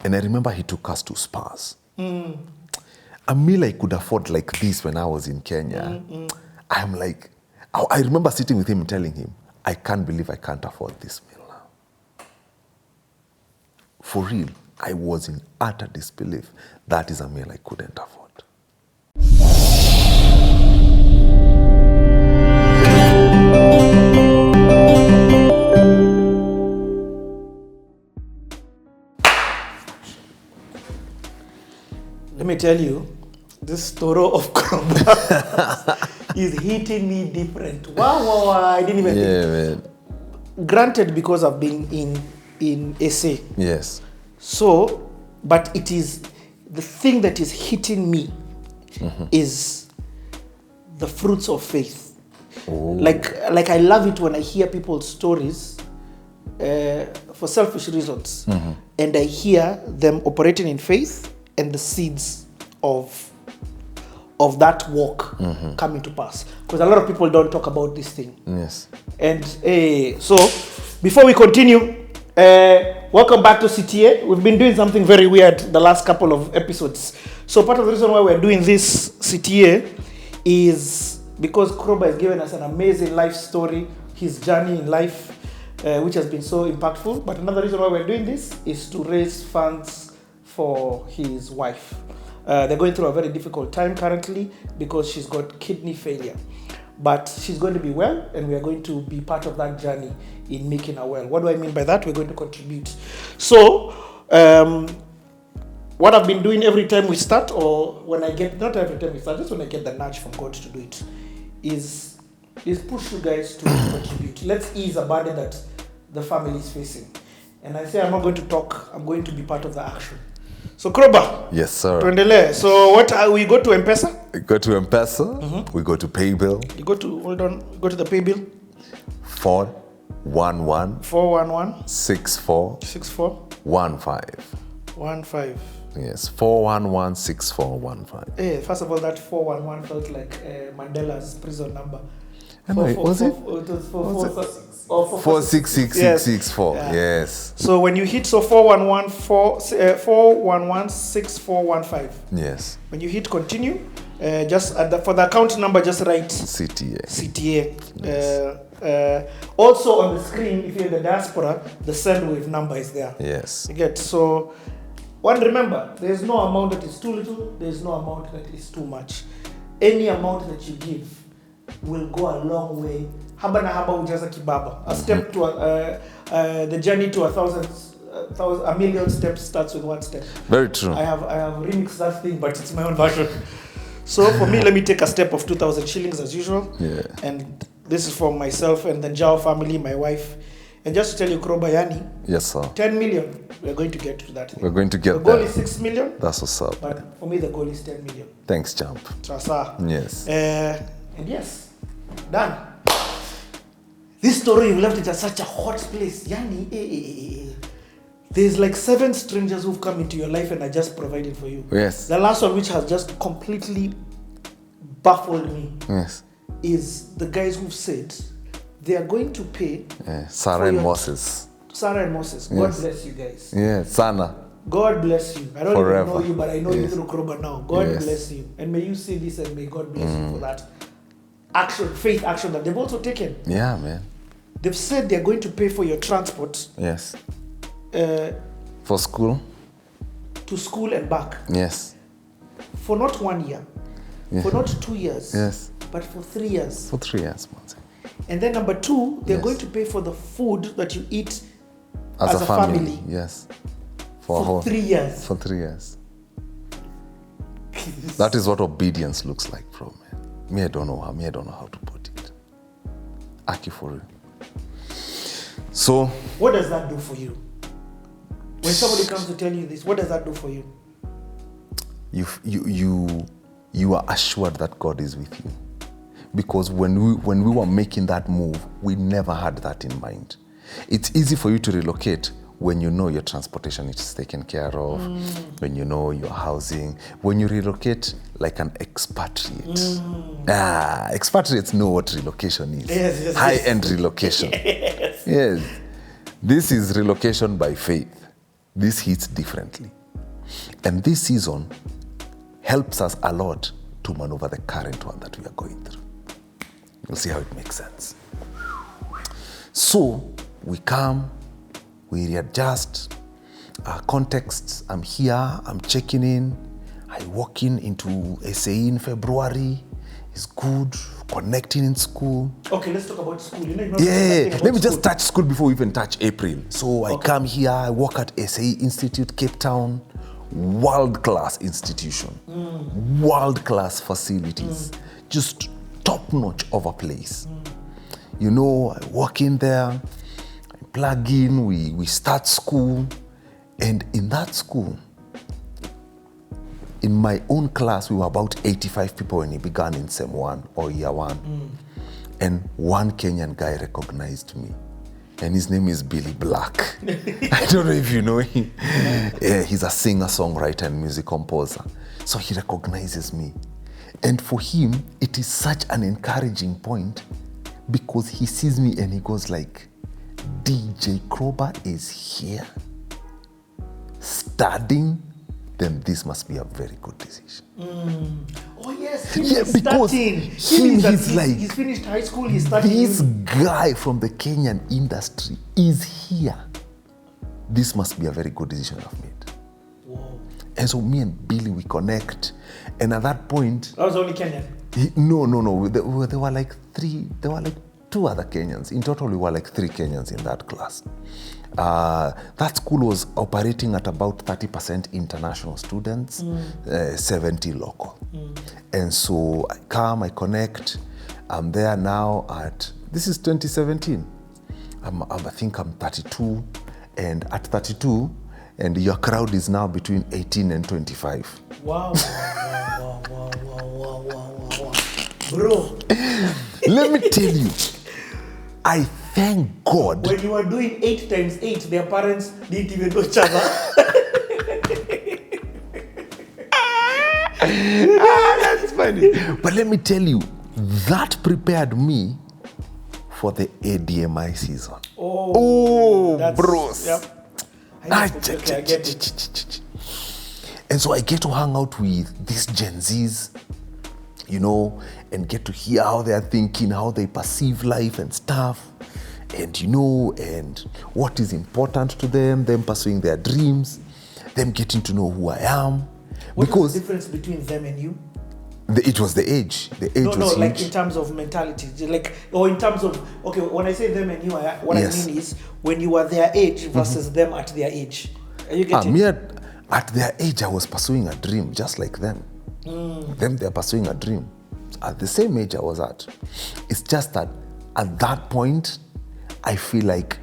And I remember he took us to spas. A meal I could afford like this when I was in Kenya. I'm like, I remember sitting with him and telling him, I can't believe I can't afford this meal now. For real, I was in utter disbelief. That is a meal I couldn't afford. Let me tell you, this story of Krowbar is hitting me different. Wow, I didn't even think. Man. Granted, because I've been in SA. Yes. So, but it is the thing that is hitting me is the fruits of faith. Oh. Like I love it when I hear people's stories for selfish reasons, and I hear them operating in faith and the seeds of that walk coming to pass. Because a lot of people don't talk about this thing. Yes. And so, before we continue, welcome back to CTA. We've been doing something very weird the last couple of episodes. So part of the reason why we're doing this CTA is because Krowbar has given us an amazing life story, his journey in life, which has been so impactful. But another reason why we're doing this is to raise funds for his wife. They're going through a very difficult time currently because she's got kidney failure. But she's going to be well, and we are going to be part of that journey in making her well. What do I mean by that? We're going to contribute. So, what I've been doing every time we start, or when I get, not every time we start, just when I get the nudge from God to do it, is push you guys to contribute. Let's ease a burden that the family is facing. And I say I'm not going to talk, I'm going to be part of the action. So Krowbar. Yes, sir. Tuendelee. So what we go to M-PESA? We go to M-PESA. We go to Paybill. You go to, hold on, go to the Paybill. 411 64 15. Yes, 411 6415. Hey, first of all, that 411 felt like Mandela's prison number. Was it? It was 466664. Yeah. Yes. So when you hit 411 6415. Yes. When you hit continue, just for the account number, just write CTA. Yes. Also on the screen, if you're in the diaspora, the send-wave number is there. Yes. You get so. One, remember, there is no amount that is too little. There is no amount that is too much. Any amount that you give will go a long way. Haba na haba ujaza kibaba. A step to the journey to a million steps starts with one step. Very true. I have remixed that thing, but it's my own version. So for me, let me take a step of 2,000 shillings as usual. Yeah. And this is for myself and the Njao family, my wife. And just to tell you, Krowbar Yani, Yes, sir. 10 million, we're going to get to that thing. We're going to get the goal there. is 6 million. That's what's up. But for me, the goal is 10 million. Thanks, champ. Trasa. Yes. And yes, done. This story, you left it at such a hot place. Yani, there's like 7 strangers who've come into your life and I just provided for you. Yes. The last one, which has just completely baffled me, Yes. is the guys who've said they are going to pay. Sarah and Moses. Sarah and Moses. God Yes. bless you guys. Yeah, Sana. God bless you. I don't Forever. even know you, but I know you Yes. through Krowbar now. God Yes. bless you. And may you see this and may God bless you for that action, faith action that they've also taken. Yeah, man. They've said they're going to pay for your transport Yes. For school? to school and back Yes. for not 1 year, Yes. for not 2 years, Yes. but for 3 years. For 3 years, man. And then number 2, they're Yes. going to pay for the food that you eat As a a family. family. Yes. For 3 years. For 3 years. That is what obedience looks like, bro, man. Me, I don't know how to put it. Aki for real. So, What does that do for you? When somebody comes to tell you this, what does that do for you? you are assured that God is with you. Because when we were making that move, we never had that in mind. It's easy for you to relocate when you know your transportation is taken care of, when you know your housing, when you relocate like an expatriate. Expatriates know what relocation is. Yes. High-end relocation. Yes. This is relocation by faith. This hits differently. And this season helps us a lot to maneuver the current one that we are going through. You'll see how it makes sense. So we come, we readjust our contexts. I'm here, I'm checking in. I walk into SAE in February. It's good, connecting in school. Okay, let's talk about school. Let me just touch school before we even touch April. So I come here, I work at SAE Institute, Cape Town. World-class institution, world-class facilities, just top-notch of a place. You know, I walk in there, I plug in, we start school, and in that school, in my own class, we were about 85 people when it began in SEM 1 or year 1. And one Kenyan guy recognized me. And his name is Billy Black. I don't know if you know him. Yeah, he's a singer, songwriter, and music composer. So he recognizes me. And for him, it is such an encouraging point because he sees me and he goes like, DJ Krowbar is here studying, then this must be a very good decision. Oh yes, because he's finished high school, he's studying. This guy from the Kenyan industry is here. This must be a very good decision I've made. Whoa. And so me and Billy, we connect. And at that point... That was only Kenyan? No. There were like two other Kenyans. In total, we were like 3 Kenyans in that class. That school was operating at about 30% international students, 70 local. And so I come, I connect. I'm there now this is 2017. I think I'm 32. And at 32, and your crowd is now between 18 and 25. Wow. Bro. Let me tell you, I thank God. When you were doing 8 times 8, their parents didn't even know each other. That's funny. But let me tell you, that prepared me for the ADMI season. Oh bros. Yep. I get it. And so I get to hang out with these Gen Zs, you know, and get to hear how they're thinking, how they perceive life and stuff. And, you know, and what is important to them pursuing their dreams, them getting to know who I am. What is the difference between them and you? It was the age. The age was huge. Like in terms of mentality. Or in terms of, okay, when I say them and you, what I mean is when you were their age versus them at their age. Are you getting it? At their age, I was pursuing a dream just like them. Them, they're pursuing a dream. At the same age I was at. It's just that at that point, I feel like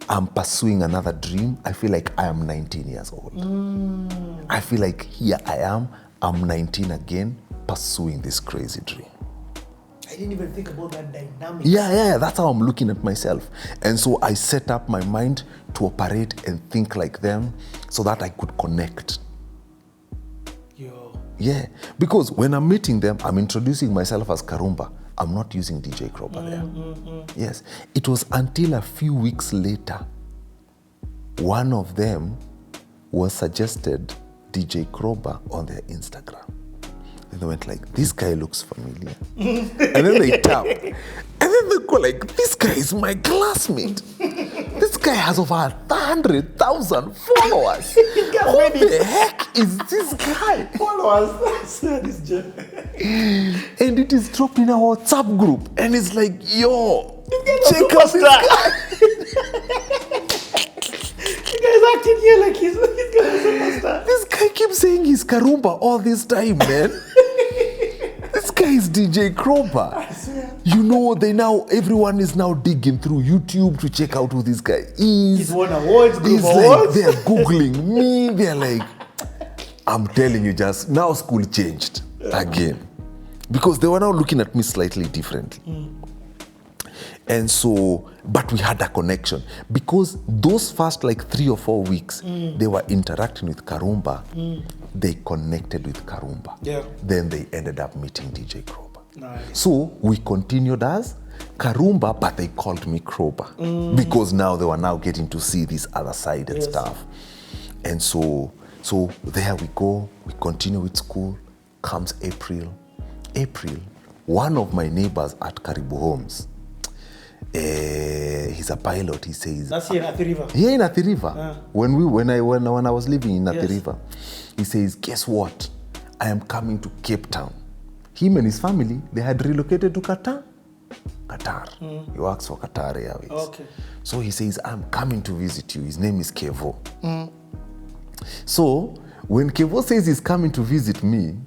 I'm pursuing another dream. I feel like I am 19 years old. I feel like here I am, I'm 19 again, pursuing this crazy dream. I didn't even think about that dynamic. Yeah, that's how I'm looking at myself. And so I set up my mind to operate and think like them so that I could connect. Yeah, because when I'm meeting them, I'm introducing myself as Karumba. I'm not using DJ Krowbar there. Yes, it was until a few weeks later, one of them was suggested DJ Krowbar on their Instagram. And they went like, this guy looks familiar. And then they tap. And then they go like, this guy is my classmate. This guy has over 100,000 followers. Who the heck is this guy? Followers. And it is dropped in our WhatsApp group. And it's like, yo, check out this guy. The guy's acting here like he's gonna be a superstar. This guy keeps saying he's Karumba all this time, man. This guy is DJ Krowbar. You know, everyone is now digging through YouTube to check out who this guy is. He's won awards, He's like, they're Googling me. They're like, I'm telling you, just now school changed again. Because they were now looking at me slightly differently. And so, but we had a connection. Because those first like 3 or 4 weeks, they were interacting with Karumba. They connected with Karumba. Yeah. Then they ended up meeting DJ Krowbar. Nice. So we continued as Karumba, but they called me Krowbar. Because now they were now getting to see this other side and stuff. And so there we go. We continue with school. Comes April. One of my neighbors at Karibu Homes, he's a pilot. He says, That's here in Athi River. yeah, in Athi River. When I was living in Athi River, he says, guess what? I am coming to Cape Town. Him and his family, they had relocated to Qatar. He works for Qatar Airwaves. Okay. So he says, I'm coming to visit you. His name is Kevo. So when Kevo says he's coming to visit me,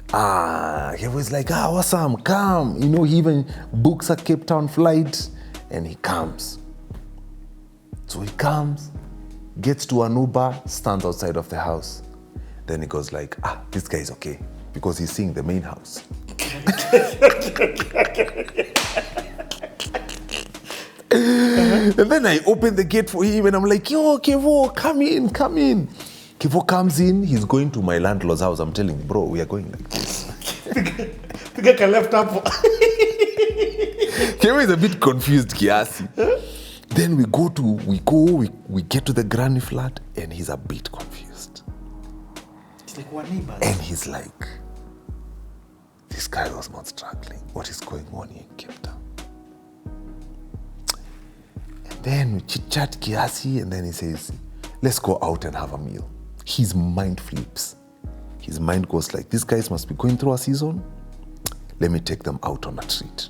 Kevo is like, awesome, come. You know, he even books a Cape Town flight and he comes. So he comes, gets to an Uber, stands outside of the house. Then he goes like, this guy is okay, because he's seeing the main house. And then I open the gate for him and I'm like, yo, Kevo, come in. Kevo comes in, he's going to my landlord's house. I'm telling him, bro, we are going like this. Piga left up. Kevo is a bit confused, kiasi. Then we get to the granny flat and he's a bit confused. It's like one neighbor. And he's like, this guy was not struggling. What is going on here in Cape Town? And then we chit-chat kiasi, and then he says, let's go out and have a meal. His mind flips. His mind goes like, these guys must be going through a season. Let me take them out on a treat.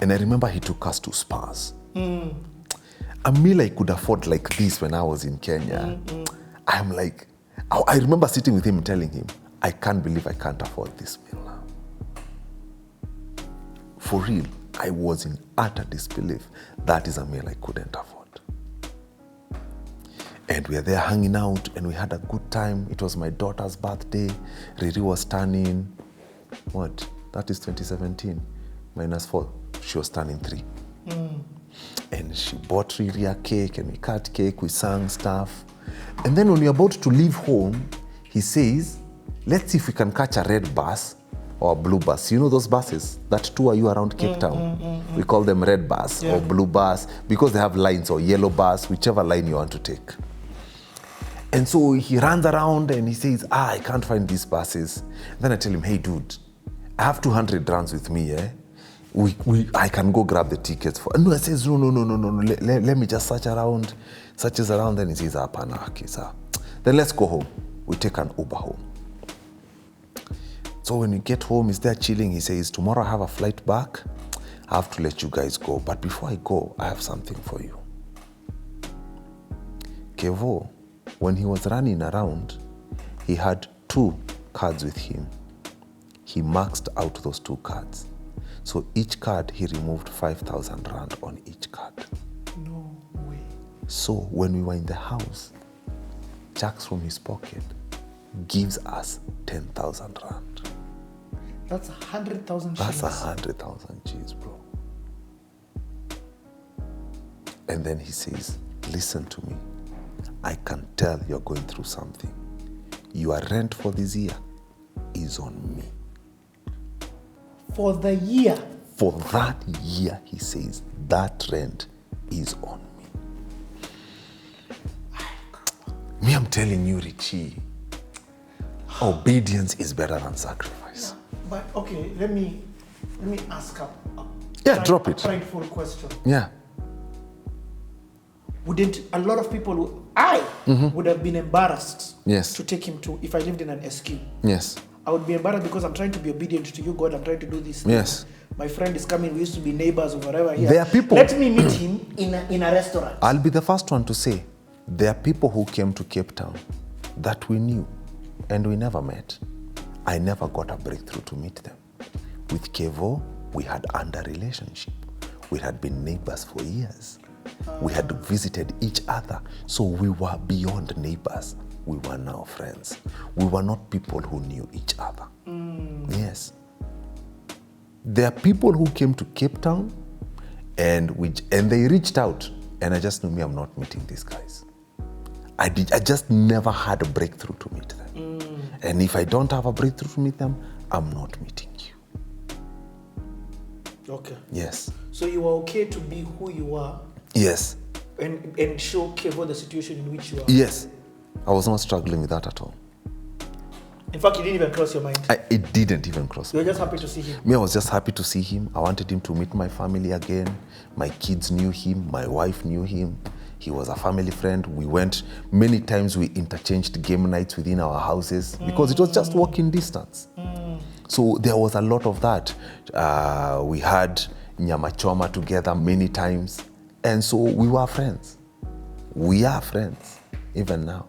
And I remember he took us to spas. A meal I could afford like this when I was in Kenya. I'm like, I remember sitting with him and telling him, I can't believe I can't afford this meal now. For real, I was in utter disbelief. That is a meal I couldn't afford. And we are there hanging out and we had a good time. It was my daughter's birthday. Riri was turning, what? That is 2017. -4. She was turning 3. And she bought Riri a cake and we cut cake, we sang stuff. And then when we were about to leave home, he says, let's see if we can catch a red bus or a blue bus. You know those buses that tour you around Cape Town? We call them red bus or blue bus because they have lines, or yellow bus, whichever line you want to take. And so he runs around and he says, I can't find these buses. Then I tell him, hey dude, I have 200 rands with me, I can go grab the tickets for. No, I says, no. Let me just search around. Searches around, then he says, okay, sir. Then let's go home. We take an Uber home. So when we get home, he's there chilling. He says, tomorrow I have a flight back. I have to let you guys go. But before I go, I have something for you. Kevo, when he was running around, he had 2 cards with him. He maxed out those 2 cards. So each card, he removed 5,000 rand on each card. No way. So when we were in the house, Jacks from his pocket gives us 10,000 rand. That's 100,000 That's shillings. 100,000 G's, bro. And then he says, listen to me. I can tell you're going through something. Your rent for this year is on me. For the year? For that year, he says, that rent is on me. Me, I'm telling you, Richie, obedience is better than sacrifice. Yeah, but okay, let me ask a drop it. prideful question. Yeah. Wouldn't a lot of people would have been embarrassed to take him to, if I lived in an SQ? Yes. I would be embarrassed because I'm trying to be obedient to you, God. I'm trying to do this. Yes. My friend is coming. We used to be neighbors or whatever here. There are people. Let me meet him in a restaurant. I'll be the first one to say, there are people who came to Cape Town that we knew and we never met. I never got a breakthrough to meet them. With Kevo, we had under relationship. We had been neighbors for years. We had visited each other. So we were beyond neighbors. We were now friends. We were not people who knew each other. Yes. There are people who came to Cape Town and they reached out, and I just knew I'm not meeting these guys. I just never had a breakthrough to meet them. And if I don't have a breakthrough to meet them, I'm not meeting you. Okay. Yes. So you were okay to be who you are? Yes. and show Kevo the situation in which you are? Yes. I was not struggling with that at all. In fact, it didn't even cross your mind. It didn't even cross You were my just mind. happy to see him. Me, I was just happy to see him. I wanted him to meet my family again. My kids knew him. My wife knew him. He was a family friend. We went many times. We interchanged game nights within our houses because it was just walking distance. So there was a lot of that. We had nyama choma together many times. And so we were friends. We are friends, even now.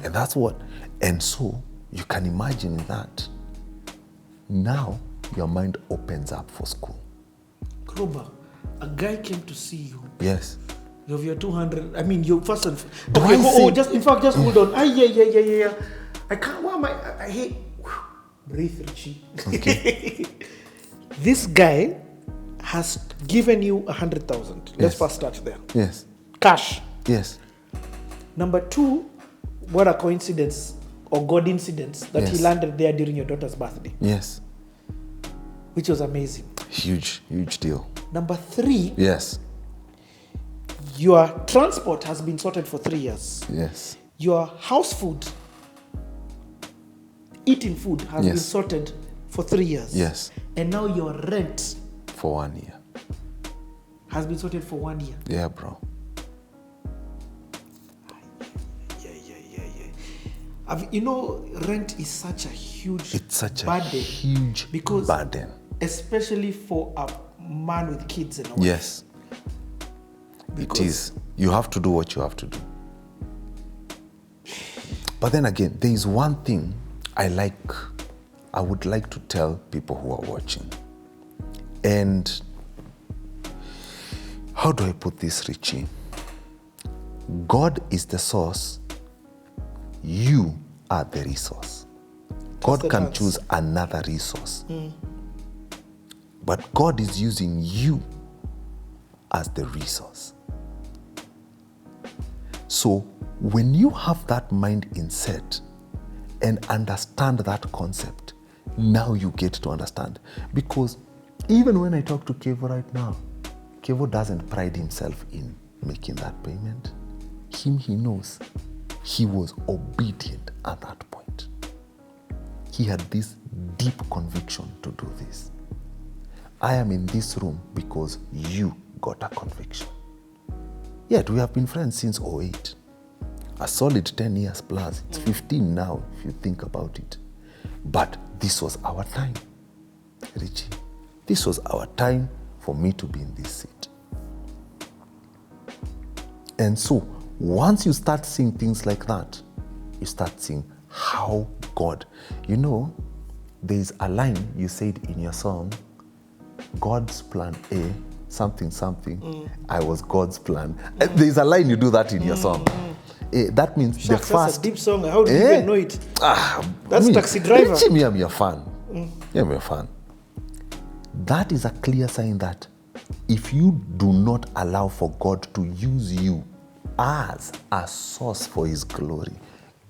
And that's what. And so you can imagine that. Now your mind opens up for school. Krowbar, a guy came to see you. Yes. You have your 200. I mean, you first and Do okay. I Oh, say- just in fact, just hold on. Yeah. I can't. Why am I hate. Breathe, Richie. Okay. This guy has given you 100,000. Let's Yes. first start there. Yes. Cash. Yes. Number two, what a coincidence or God incidence that he Yes. landed there during your daughter's birthday, Yes. which was amazing. Huge deal. Number three, Yes. your transport has been sorted for 3 years. Yes. Your house food, eating food has been Yes. sorted for 3 years. Yes. And now your rent For 1 year. has been sorted for 1 year. Yeah, bro. You know, rent is such a huge It's such a burden, huge because burden. especially for a man with kids and all. Yes. Because- It is. You have to do what you have to do. But then again, there is one thing I would like to tell people who are watching. And how do I put this, Richie? God is the source. You are the resource. God the can chance. choose another resource. But God is using you as the resource. So when you have that mind in set and understand that concept, now you get to understand. Because even when I talk to Kevo right now, Kevo doesn't pride himself in making that payment. He knows he was obedient at that point. He had this deep conviction to do this. I am in this room because you got a conviction. Yet we have been friends since 2008. A solid 10 years plus. It's 15 now, if you think about it. But this was our time, Richie. This was our time for me to be in this seat. And so, once you start seeing things like that, you start seeing how God, there's a line you said in your song, God's plan A, something, I was God's plan. There's a line you do that in your song. That means Shucks, the that's first... a deep song. How do you even know it? That's me, Taxi Driver. Richie, me, I'm your fan. Yeah, I'm your fan. That is a clear sign that if you do not allow for God to use you as a source for His glory,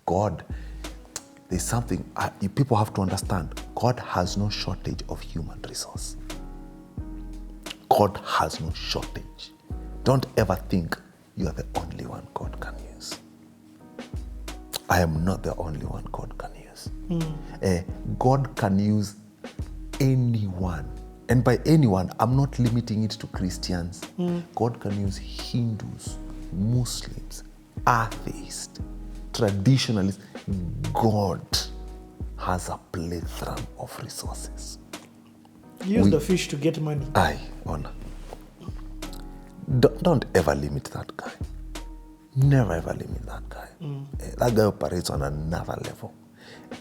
God, there's something people have to understand. God has no shortage of human resource. God has no shortage. Don't ever think you are the only one God can use. I am not the only one God can use. God can use anyone. And by anyone, I'm not limiting it to Christians. God can use Hindus, Muslims, atheists, traditionalists. God has a plethora of resources. Use the fish to get money. Honor. Don't ever limit that guy. Never ever limit that guy. That guy operates on another level.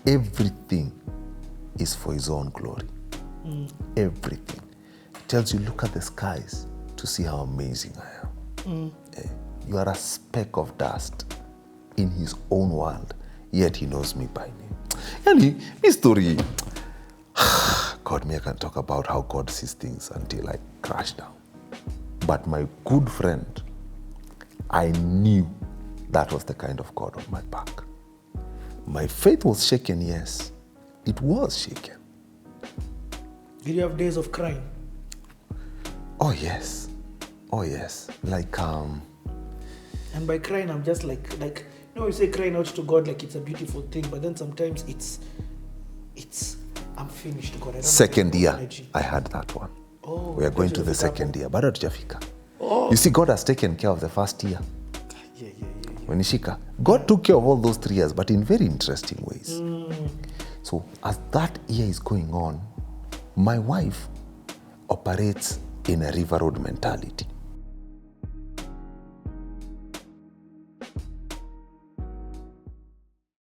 Everything is for his own glory. Everything. He tells you, look at the skies to see how amazing I am. You are a speck of dust in his own world, yet he knows me by name. And his story, God, me, I can talk about how God sees things until I crash down. But my good friend, I knew that was the kind of God on my back. My faith was shaken, yes. It was shaken. Did you have days of crying? Oh, yes. Oh yes, like And by crying, I'm just like you know, you say crying out to God like it's a beautiful thing, but then sometimes it's I'm finished, God. I don't second have year, energy. I had that one. Oh, We are going to the second year. Bado hatujafika. You see, God has taken care of the first year. Yeah. Wanishika. God took care of all those 3 years, but in very interesting ways. So as that year is going on, my wife operates in a river road mentality.